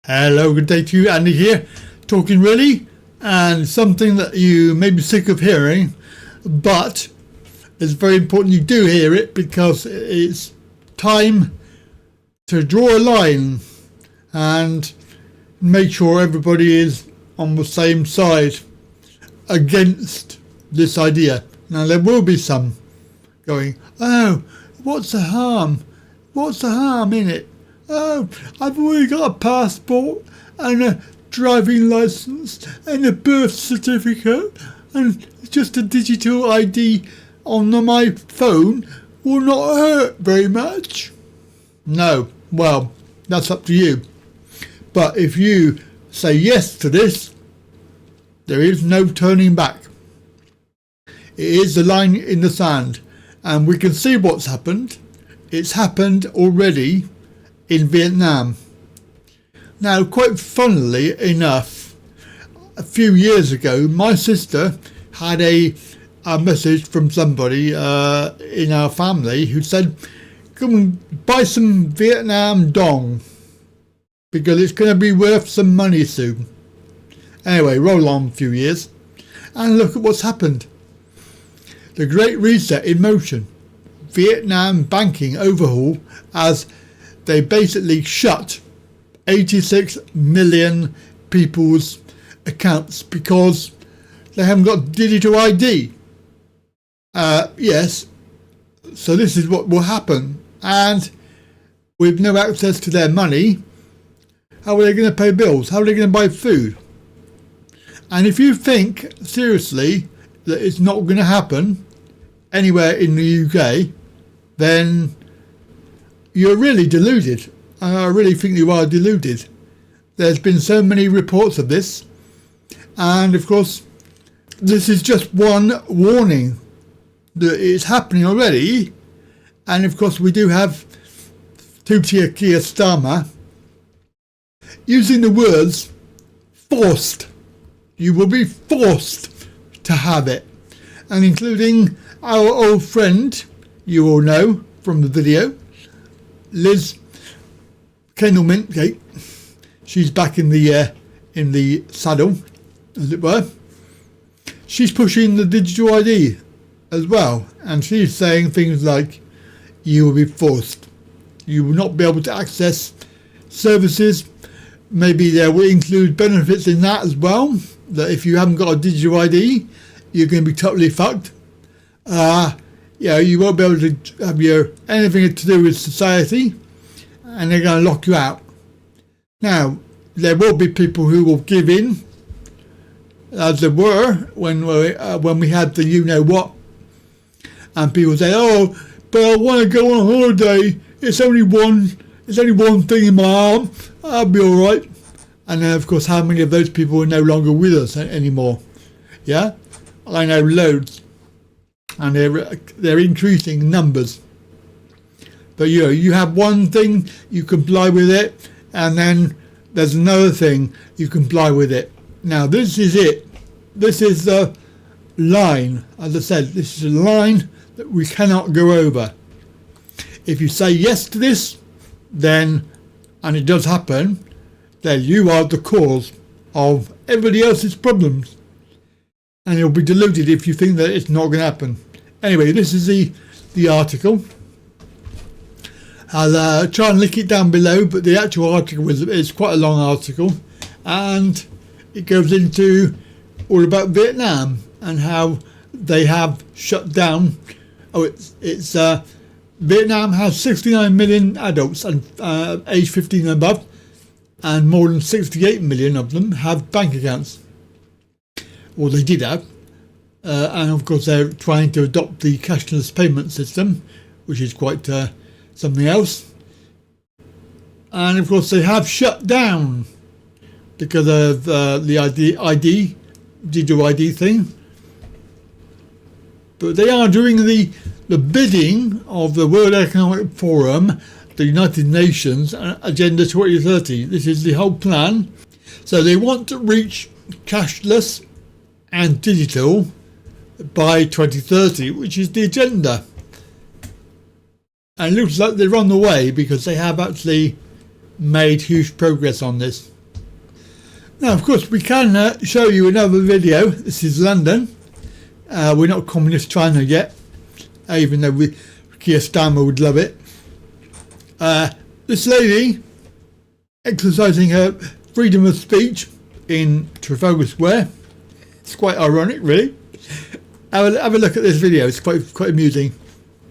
Hello, good day to you, Andy here, talking really, and something that you may be sick of hearing, but it's very important you do hear it because it's time to draw a line and make sure everybody is on the same side against this idea. Now there will be some going, oh, what's the harm? What's the harm in it? Oh, I've already got a passport and a driving licence and a birth certificate, and just a digital ID on my phone will not hurt very much. No, well, that's up to you. But if you say yes to this, there is no turning back. It is the line in the sand, and we can see what's happened. It's happened already in Vietnam. Now, quite funnily enough, a few years ago, my sister had a message from somebody in our family who said, come and buy some Vietnam dong because it's going to be worth some money soon. Anyway, roll on a few years and look at what's happened. The Great Reset in motion. Vietnam banking overhaul as they basically shut 86 million people's accounts because they haven't got digital ID. Yes, so this is what will happen. And with no access to their money, how are they going to pay bills? How are they going to buy food? And if you think seriously that it's not going to happen anywhere in the UK, then you're really deluded. I really think you are deluded. There's been so many reports of this, and of course this is just one warning that it's happening already. And of course we do have Keir Starmer using the words forced. You will be forced to have it, and including our old friend, you all know from the video, Liz Kendall, she's back in the saddle, as it were. She's pushing the digital ID as well, and she's saying things like, you will be forced. You will not be able to access services. Maybe there will include benefits in that as well, that if you haven't got a digital ID, you're going to be totally fucked. You won't be able to have anything to do with society, and they're going to lock you out. Now, there will be people who will give in, as there were when we had the you-know-what, and people say, oh, but I want to go on holiday, it's only one thing in my arm, I'll be alright. And then, of course, how many of those people are no longer with us anymore? Yeah? I know loads. And they're increasing numbers. But you have one thing, you comply with it, and then there's another thing, you comply with it. Now this is it. This is the line. As I said, this is a line that we cannot go over. If you say yes to this, then, and it does happen, then you are the cause of everybody else's problems. And you'll be deluded if you think that it's not going to happen. Anyway, this is the article. I'll try and link it down below, but the actual article is quite a long article, and it goes into all about Vietnam and how they have shut down. Vietnam has 69 million adults and age 15 and above, and more than 68 million of them have bank accounts. Well, they did have. And of course they're trying to adopt the cashless payment system, which is quite something else. And of course they have shut down because of the digital ID thing. But they are doing the bidding of the World Economic Forum, the United Nations Agenda 2030. This is the whole plan. So they want to reach cashless and digital by 2030, which is the agenda. And it looks like they're on the way because they have actually made huge progress on this. Now, of course, we can show you another video. This is London. We're not communist China yet, even though Keir Starmer would love it. This lady exercising her freedom of speech in Trafalgar Square. It's quite ironic, really. Have a look at this video. It's quite amusing.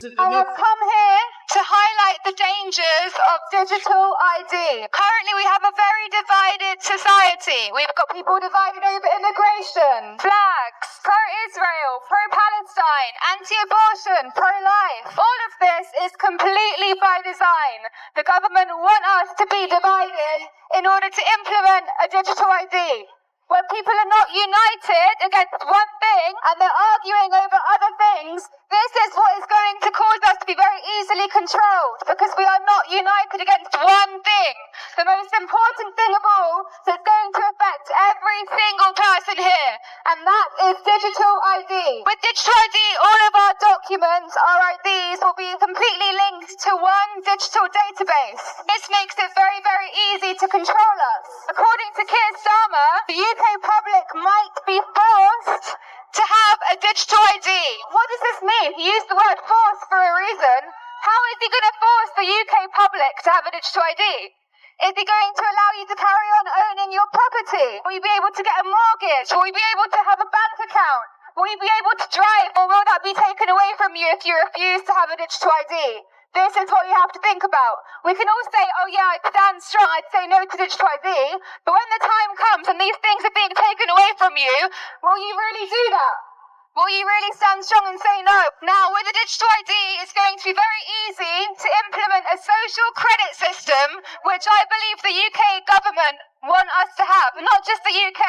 I have come here to highlight the dangers of digital ID. Currently, we have a very divided society. We've got people divided over immigration, flags, pro-Israel, pro-Palestine, anti-abortion, pro-life. All of this is completely by design. The government want us to be divided in order to implement a digital ID. When people are not united against one thing and they're arguing over other things, this is what is going to cause us to be very easily controlled, because we are not united against one thing. The most important thing of all that's going to affect every single person here, and that is digital ID. With digital ID, all of our documents, our IDs, will be completely linked to one digital database. This makes it very, very easy to control us. According to Keir Starmer, the UK public might be forced to have a digital ID. What does this mean? He used the word force for a reason. How is he going to force the UK public to have a digital ID? Is he going to allow you to carry on owning your property? Will you be able to get a mortgage? Will you be able to have a bank account? Will you be able to drive, or will that be taken away from you if you refuse to have a digital ID? This is what you have to think about. We can all say, oh yeah, I'd stand strong, I'd say no to digital ID, but when the time comes and these things are being taken away from you, will you really do that? Will you really stand strong and say no? Now, with a digital ID, it's going to be very easy to implement a social credit system, which I believe the UK government want us to have. Not just the UK.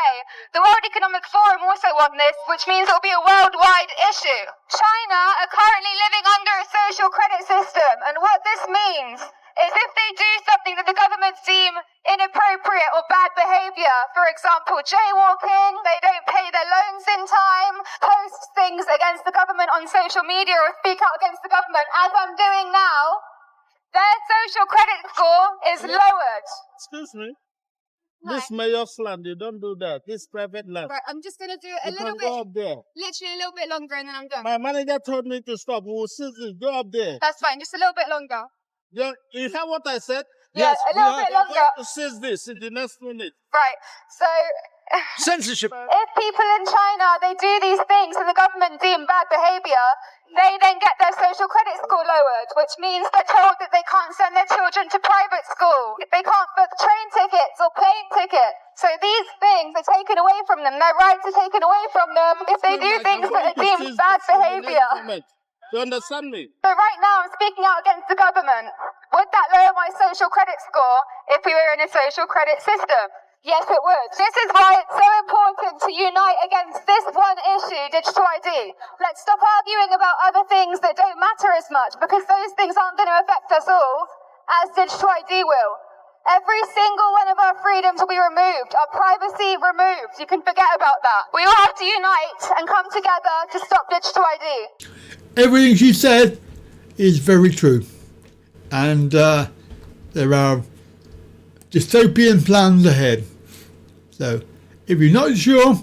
The World Economic Forum also want this, which means it will be a worldwide issue. China are currently living under a social credit system, and what this means is if they do something that the government deem inappropriate or bad behaviour, for example, jaywalking, they don't pay their loans in time, post things against the government on social media or speak out against the government, as I'm doing now, their social credit score is lowered. Excuse me. Hi. This mayor's land, you don't do that. This private land. Right, I'm just going to do it a You little can go bit, up there. literally a little bit longer, and then I'm done. My manager told me to stop. We will see this. Go up there. That's fine, just a little bit longer. You hear what I said? Yeah, yes, a little bit we are longer. going to seize this in the next minute. Right, so Censorship. if people in China, they do these things and the government deem bad behaviour, they then get their social credit score lowered, which means they're told that they can't send their children to private school. They can't book train tickets or plane tickets. So these things are taken away from them. Their rights are taken away from them if they do things that are deemed bad behaviour. You understand me? So right now I'm speaking out against the government. Would that lower my social credit score if we were in a social credit system? Yes, it would. This is why it's so important to unite against this one issue, digital ID. Let's stop arguing about other things that don't matter as much, because those things aren't going to affect us all, as digital ID will. Every single one of our freedoms will be removed, our privacy removed. You can forget about that. We all have to unite and come together to stop digital ID. Everything she said is very true. And there are dystopian plans ahead. So if you're not sure,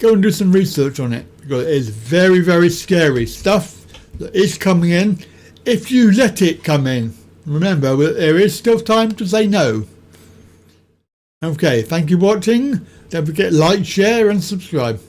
go and do some research on it, because it is very, very scary stuff that is coming in if you let it come in. Remember, there is still time to say no. Okay, thank you for watching. Don't forget, like, share and subscribe.